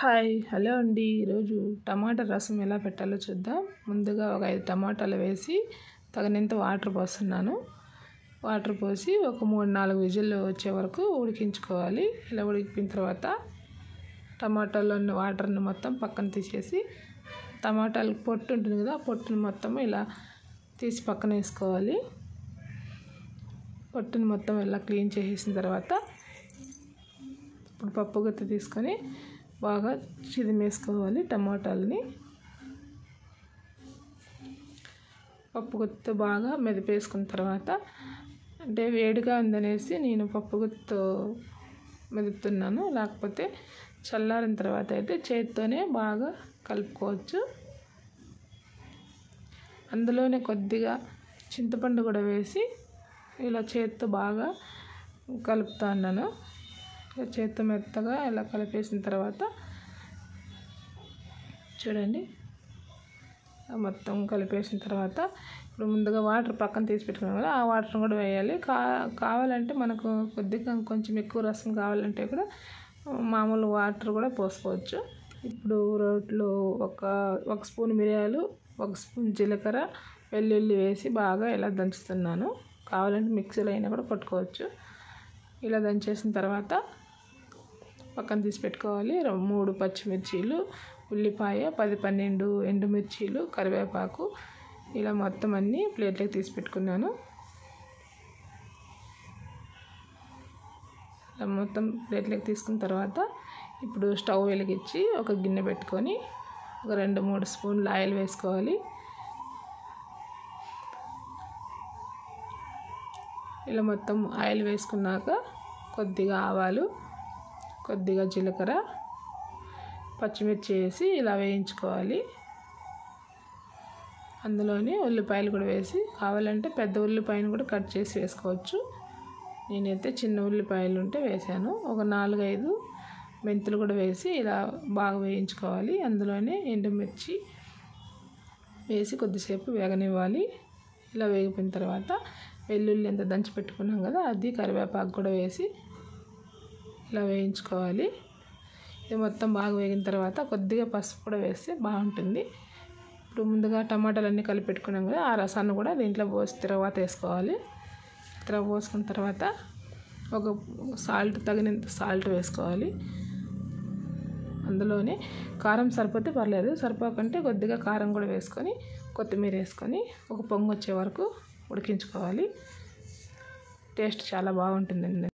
Hi hello అండి. ఈరోజు టమాటా రసం ఎలా పెట్టాలో చూద్దాం. ముందుగా ఒక 5 టమాటాలు వేసి తగినంత వాటర్ పోస్తున్నాను. వాటర్ పోసి ఒక 3-4 విజిల్లు వచ్చే వరకు ఉడికించుకోవాలి. ఇలా ఉడికిన తర్వాత టమాటాలోని వాటర్ని మొత్తం పక్కన తీసేసి టమాటాలు పొట్టు ఉంటుంది కదా, ఆ పొట్టుని మొత్తం ఇలా తీసి పక్కన వేసుకోవాలి. పొట్టుని మొత్తం ఇలా క్లీన్ చేసేసిన తర్వాత ఇప్పుడు పప్పు గుత్తి తీసుకొని బాగా చిదిమేసుకోవాలి. టమాటాలని పప్పు గుత్తితో బాగా మెదిపేసుకున్న తర్వాత, అంటే వేడిగా ఉందనేసి నేను పప్పు గుత్తితో మెదుపుతున్నాను. లేకపోతే చల్లారిన తర్వాత అయితే చేతితోనే బాగా కలుపుకోవచ్చు. అందులోనే కొద్దిగా చింతపండు కూడా వేసి ఇలా చేతితో బాగా కలుపుతా ఉన్నాను. చేతితో మెత్తగా ఇలా కలిపేసిన తర్వాత చూడండి, మొత్తం కలిపేసిన తర్వాత ఇప్పుడు ముందుగా వాటర్ పక్కన తీసి పెట్టుకున్నాం కదా, ఆ వాటర్ని కూడా వేయాలి. కావాలంటే మనకు కొద్దిగా కొంచెం ఎక్కువ రసం కావాలంటే కూడా మామూలు వాటర్ కూడా పోసుకోవచ్చు. ఇప్పుడు రోట్లో ఒక స్పూన్ మిరియాలు, 1 స్పూన్ జీలకర్ర, వెల్లుల్లి వేసి బాగా ఇలా దంచుతున్నాను. కావాలంటే మిక్సీలో అయినా కూడా కొట్టుకోవచ్చు. ఇలా దంచేసిన తర్వాత పక్కన తీసి పెట్టుకోవాలి. 3 పచ్చిమిర్చీలు, ఉల్లిపాయ, 10-12 ఎండుమిర్చీలు, కరివేపాకు, ఇలా మొత్తం అన్నీ ప్లేట్లోకి తీసి పెట్టుకున్నాను. ఇలా మొత్తం ప్లేట్లోకి తీసుకున్న తర్వాత ఇప్పుడు స్టవ్ వెలిగించి ఒక గిన్నె పెట్టుకొని ఒక 2-3 స్పూన్లు ఆయిల్ వేసుకోవాలి. ఇలా మొత్తం ఆయిల్ వేసుకున్నాక కొద్దిగా ఆవాలు, కొద్దిగా జీలకర్ర, పచ్చిమిర్చి వేసి ఇలా వేయించుకోవాలి. అందులోని ఉల్లిపాయలు కూడా వేసి, కావాలంటే పెద్ద ఉల్లిపాయను కూడా కట్ చేసి వేసుకోవచ్చు. నేనైతే చిన్న ఉల్లిపాయలు ఉంటే వేసాను. ఒక 4-5 మెంతులు కూడా వేసి ఇలా బాగా వేయించుకోవాలి. అందులోనే ఎండుమిర్చి వేసి కొద్దిసేపు వేగనివ్వాలి. ఇలా వేగిపోయిన తర్వాత వెల్లుల్లి ఎంత దంచి పెట్టుకున్నాం కదా, అది కరివేపాకు కూడా వేసి ఇలా వేయించుకోవాలి. ఇది మొత్తం బాగా వేగిన తర్వాత కొద్దిగా పసుపు కూడా వేస్తే బాగుంటుంది. ఇప్పుడు ముందుగా టమాటాలన్నీ కలిపి పెట్టుకున్నాం కదా, ఆ రసాన్ని కూడా దీంట్లో పోసి తర్వాత వేసుకోవాలి. తర్వాత పోసుకున్న తర్వాత ఒక తగినంత సాల్ట్ వేసుకోవాలి. అందులోనే కారం సరిపోతే పర్లేదు, సరిపోకుంటే కొద్దిగా కారం కూడా వేసుకొని కొత్తిమీర వేసుకొని ఒక పొంగు వచ్చే వరకు ఉడికించుకోవాలి. టేస్ట్ చాలా బాగుంటుందండి.